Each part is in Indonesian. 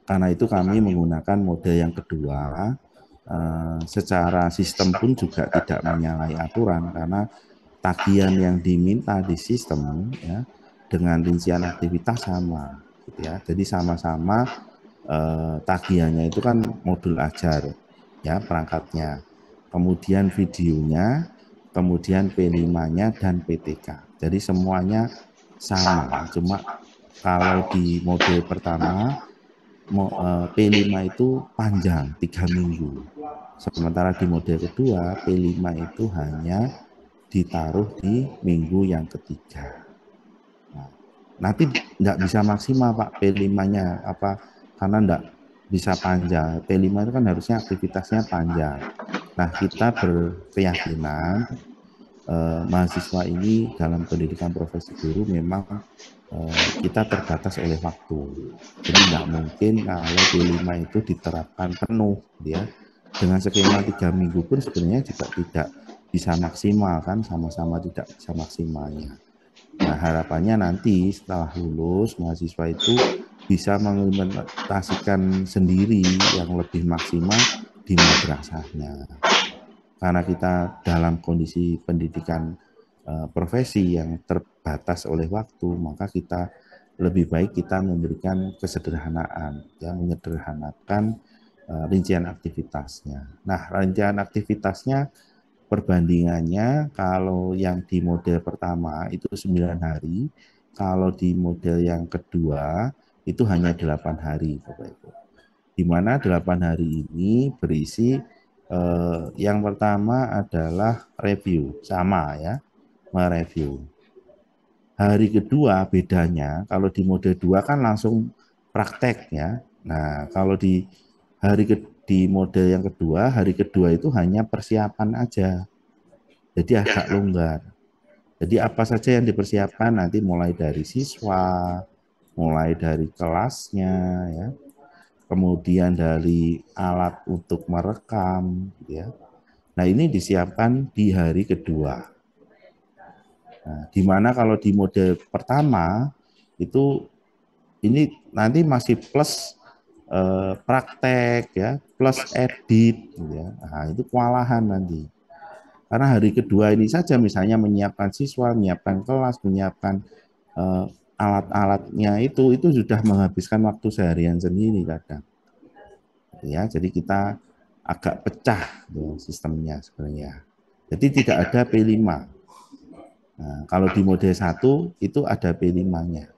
Karena itu kami menggunakan mode yang kedua. Secara sistem pun juga tidak menyalahi aturan karena tagihan yang diminta di sistem ya dengan rincian aktivitas sama gitu ya. Jadi sama-sama tagihannya itu kan modul ajar ya perangkatnya. Kemudian videonya, kemudian P5-nya dan PTK. Jadi semuanya sama, cuma kalau di mode pertama P5 itu panjang 3 minggu. Sementara di mode kedua P5 itu hanya ditaruh di minggu yang ketiga. Nah, nanti tidak bisa maksimal Pak P5-nya apa karena tidak bisa panjang. P5 itu kan harusnya aktivitasnya panjang. Nah, kita berkeyakinan mahasiswa ini dalam pendidikan profesi guru memang kita terbatas oleh waktu. Jadi tidak mungkin kalau P5 itu diterapkan penuh ya. Dengan skema 3 minggu pun sebenarnya juga tidak bisa maksimal kan, sama-sama tidak bisa maksimalnya. Nah, harapannya nanti setelah lulus mahasiswa itu bisa mengimplementasikan sendiri yang lebih maksimal di madrasahnya. Karena kita dalam kondisi pendidikan profesi yang terbatas oleh waktu, maka kita lebih baik kita memberikan kesederhanaan, ya menyederhanakan rincian aktivitasnya. Nah, rincian aktivitasnya perbandingannya kalau yang di model pertama itu 9 hari, kalau di model yang kedua itu hanya 8 hari, Bapak Ibu. Di mana 8 hari ini berisi yang pertama adalah review, sama ya, mereview. Hari kedua bedanya, kalau di mode 2 kan langsung praktek ya. Nah, kalau di di mode yang kedua, hari kedua itu hanya persiapan aja. Jadi agak longgar. Jadi apa saja yang dipersiapkan nanti mulai dari siswa, mulai dari kelasnya ya, kemudian dari alat untuk merekam ya. Nah, ini disiapkan di hari kedua. Nah, di mana kalau di mode pertama itu ini nanti masih plus praktek ya, plus edit ya. Nah, itu kewalahan nanti. Karena hari kedua ini saja misalnya menyiapkan siswa, menyiapkan kelas, menyiapkan alat-alatnya itu sudah menghabiskan waktu seharian sendiri kadang. Ya, jadi kita agak pecah ya, sistemnya sebenarnya. Jadi tidak ada P5. Nah, kalau di mode 1 itu ada P5-nya.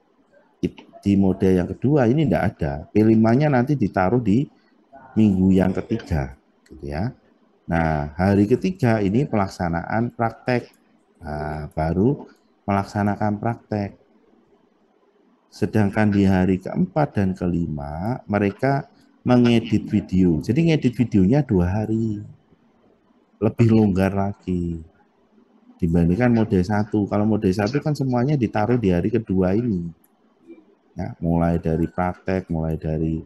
Di mode yang kedua ini tidak ada. P5-nya nanti ditaruh di minggu yang ketiga. Gitu ya. Nah, hari ketiga ini pelaksanaan praktek. Nah, baru melaksanakan praktek. Sedangkan di hari keempat dan kelima, mereka mengedit video. Jadi ngedit videonya 2 hari. Lebih longgar lagi dibandingkan mode 1. Kalau mode 1 kan semuanya ditaruh di hari kedua ini. Ya, mulai dari praktek, mulai dari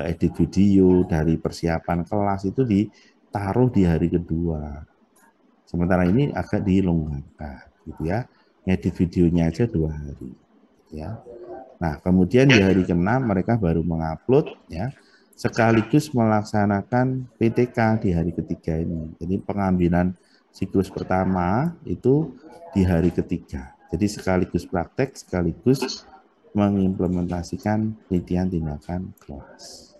edit video, dari persiapan kelas itu ditaruh di hari kedua. Sementara ini agak dilonggarkan, gitu ya. Edit videonya aja 2 hari, ya. Nah, kemudian di hari ke-6 mereka baru mengupload, ya, sekaligus melaksanakan PTK di hari ketiga ini. Jadi pengambilan siklus pertama itu di hari ketiga. Jadi sekaligus praktek, sekaligus mengimplementasikan latihan tindakan kelas.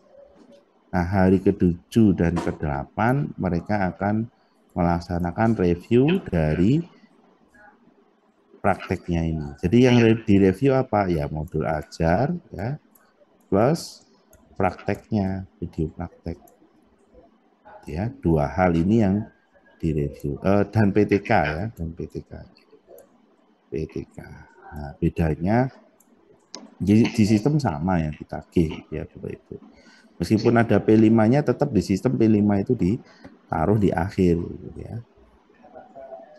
Nah, hari ke-7 dan ke-8 mereka akan melaksanakan review dari prakteknya ini. Jadi yang direview apa? Ya modul ajar ya plus prakteknya, video praktek. Ya, 2 hal ini yang direview dan PTK ya, dan PTK. PTK. Nah, bedanya di sistem sama ya ditagih ya Bapak Ibu. Meskipun ada P5-nya tetap di sistem P5 itu ditaruh di akhir gitu ya.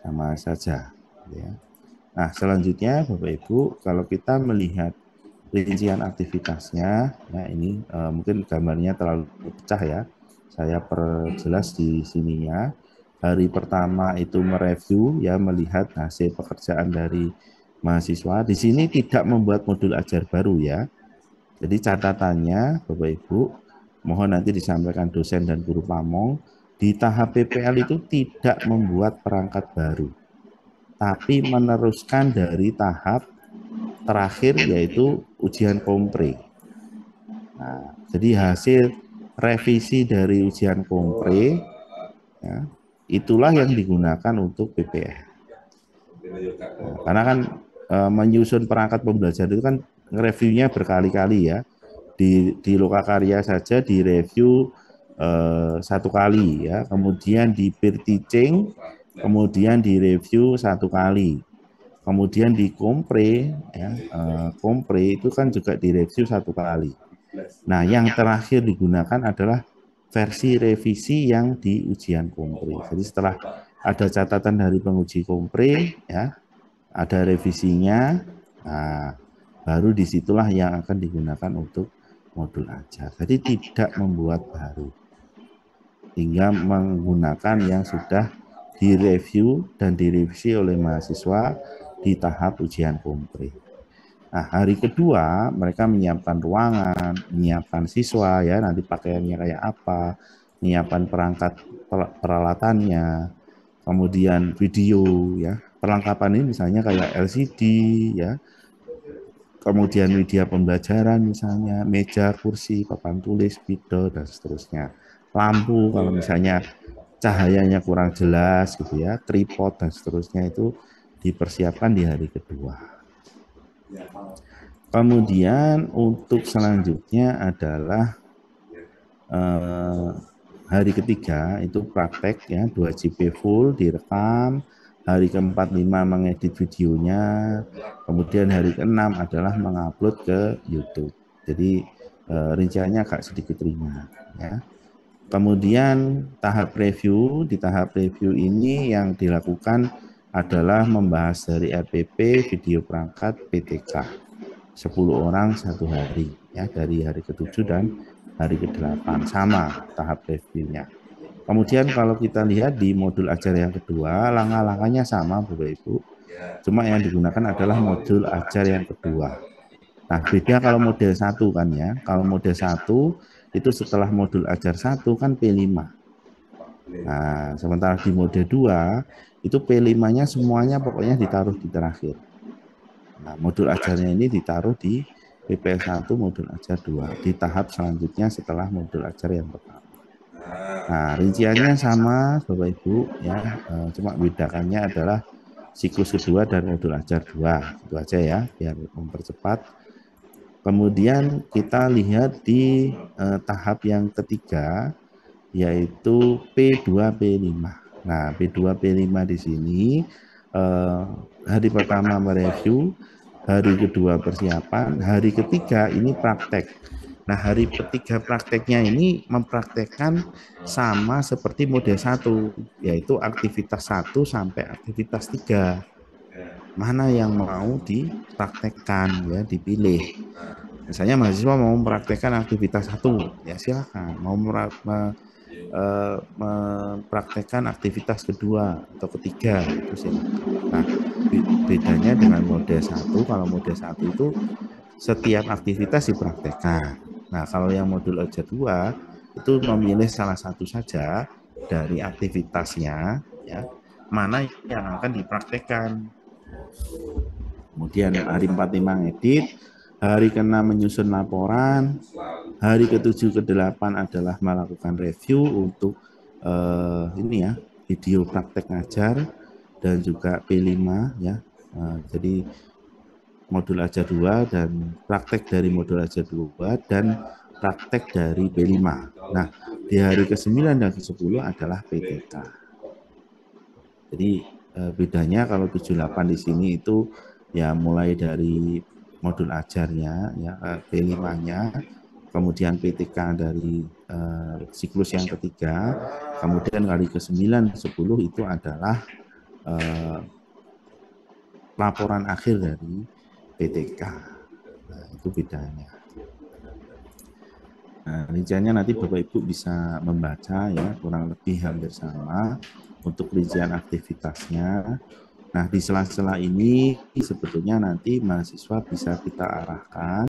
Sama saja ya. Nah, selanjutnya Bapak Ibu kalau kita melihat rincian aktivitasnya ya ini mungkin gambarnya terlalu pecah ya. Saya perjelas di sininya. Hari pertama itu mereview ya melihat hasil pekerjaan dari mahasiswa. Di sini tidak membuat modul ajar baru ya. Jadi catatannya Bapak Ibu, mohon nanti disampaikan dosen dan guru pamong, di tahap PPL itu tidak membuat perangkat baru, tapi meneruskan dari tahap terakhir yaitu ujian kompre. Nah, jadi hasil revisi dari ujian kompre, ya, itulah yang digunakan untuk PPL. Nah, karena kan menyusun perangkat pembelajaran itu kan reviewnya berkali-kali ya. Di Lokakarya saja direview satu kali ya, kemudian di peer teaching kemudian direview satu kali, kemudian di kompre ya, kompre itu kan juga direview satu kali. Nah, yang terakhir digunakan adalah versi revisi yang di ujian kompre. Jadi setelah ada catatan dari penguji kompre ya, ada revisinya, nah, baru disitulah yang akan digunakan untuk modul ajar. Jadi tidak membuat baru, hingga menggunakan yang sudah direview dan direvisi oleh mahasiswa di tahap ujian kompre. Nah, hari kedua mereka menyiapkan ruangan, menyiapkan siswa ya, nanti pakaiannya kayak apa, menyiapkan perangkat peralatannya, kemudian video ya. Perlengkapan ini misalnya kayak LCD ya, kemudian media pembelajaran misalnya, meja, kursi, papan tulis, spidol, dan seterusnya. Lampu kalau misalnya cahayanya kurang jelas gitu ya, tripod dan seterusnya itu dipersiapkan di hari kedua. Kemudian untuk selanjutnya adalah hari ketiga itu praktek ya, 2 JP full direkam, hari keempat 5 mengedit videonya, kemudian hari keenam adalah mengupload ke YouTube. Jadi rinciannya agak sedikit ringan ya. Kemudian tahap review, di tahap review ini yang dilakukan adalah membahas dari RPP, video perangkat, PTK. 10 orang satu hari ya, dari hari ke-7 dan hari ke-8 sama tahap reviewnya. Kemudian kalau kita lihat di modul ajar yang kedua, langkah-langkahnya sama Bapak Ibu, cuma yang digunakan adalah modul ajar yang kedua. Nah, beda kalau model 1 kan ya, kalau model 1 itu setelah modul ajar 1 kan P5. Nah, sementara di mode 2 itu P5-nya semuanya pokoknya ditaruh di terakhir. Nah, modul ajarnya ini ditaruh di PPL 1 modul ajar 2 di tahap selanjutnya setelah modul ajar yang pertama. Nah, rinciannya sama Bapak Ibu ya, cuma bedakannya adalah siklus kedua dan modul ajar 2. Itu aja ya, biar mempercepat. Kemudian kita lihat di tahap yang ketiga yaitu P2 P5. Nah, P2 P5 di sini hari pertama mereview, hari kedua persiapan, hari ketiga ini praktek. Nah, hari ketiga prakteknya ini mempraktekkan sama seperti model 1, yaitu aktivitas 1 sampai aktivitas 3. Mana yang mau dipraktekkan ya, dipilih. Misalnya mahasiswa mau mempraktekkan aktivitas 1, ya silakan. Mau mempraktekkan aktivitas kedua atau ketiga, itu silakan. Nah, bedanya dengan model 1, kalau model 1 itu setiap aktivitas dipraktekkan. Nah, kalau yang modul ajar 2 itu memilih salah satu saja dari aktivitasnya ya, mana yang akan dipraktekkan. Kemudian hari 4-5 ngedit, hari ke-6 menyusun laporan, hari ke-7 ke-8 adalah melakukan review untuk ini ya, video praktek ngajar dan juga P5 ya. Jadi modul ajar 2 dan praktek dari modul ajar 2 dan praktek dari P5. Nah, di hari ke-9 dan ke-10 adalah PTK. Jadi bedanya kalau 78 di sini itu ya mulai dari modul ajarnya ya, P5-nya, kemudian PTK dari siklus yang ketiga, kemudian hari ke-9 10 itu adalah laporan akhir dari PTK. Nah, itu bedanya. Nah, rinciannya nanti Bapak Ibu bisa membaca ya, kurang lebih hampir sama untuk rincian aktivitasnya. Nah, di sela-sela ini sebetulnya nanti mahasiswa bisa kita arahkan